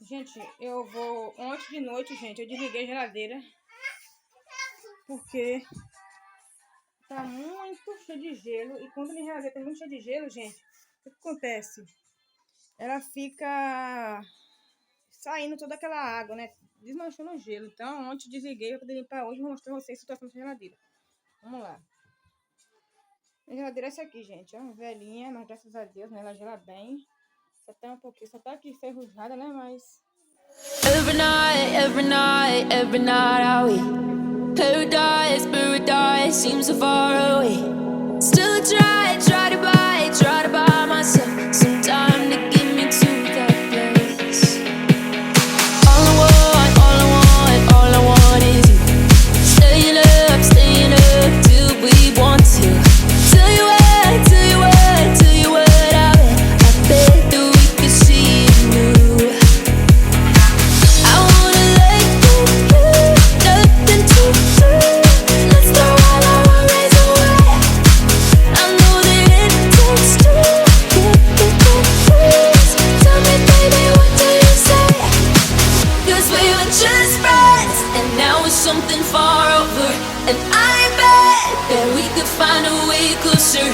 Gente, eu vou... Ontem de noite, gente, eu desliguei a geladeira. Porque tá muito cheio de gelo. E quando a minha geladeira tá muito cheia de gelo, gente, o que acontece? Ela fica saindo toda aquela água, né? Desmanchando o gelo. Então, ontem desliguei pra poder limpar hoje. Vou mostrar pra vocês a situação da geladeira. Vamos lá. A geladeira é essa aqui, gente. É uma velhinha, mas graças a Deus, né? Ela gela bem. Só tá um pouquinho, só tá aqui enferrujada, né? Mas... Every night are we paradise seems so far away. Still I try to buy myself some time to get me to that place. All I want is you. Staying up till we want to. Tell you what, I bet that we could see it new. I wanna let you do nothing to lose. Let's throw all our worries away. I know that it takes two to get confused. Tell me, baby, what do you say? 'Cause we were just friends, and now it's something far over. And I bet that we could find a way closer.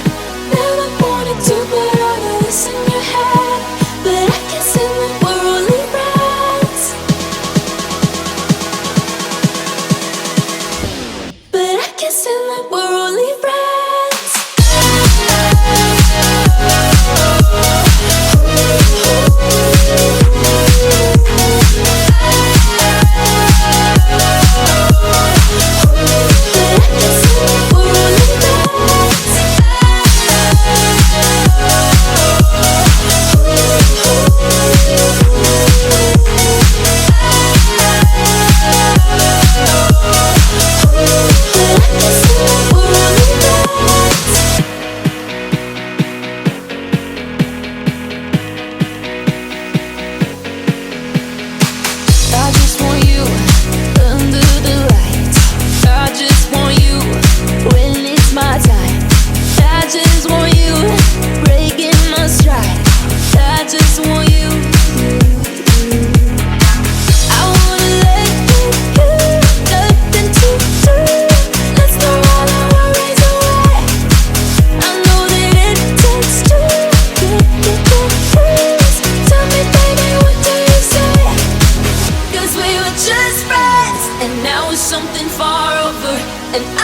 Never wanted to put all of this in your head, but I can't say that we're only friends. But I can't say that we're only friends. I just want you under the lights. I just want you when it's my time. I just want you breaking my stride. I just want you. I wanna let you do nothing to lose. Let's throw all our worries away. I know that it takes two to get confused. Tell me, baby, what do you say? 'Cause we were just friends, and now it's something far over. And I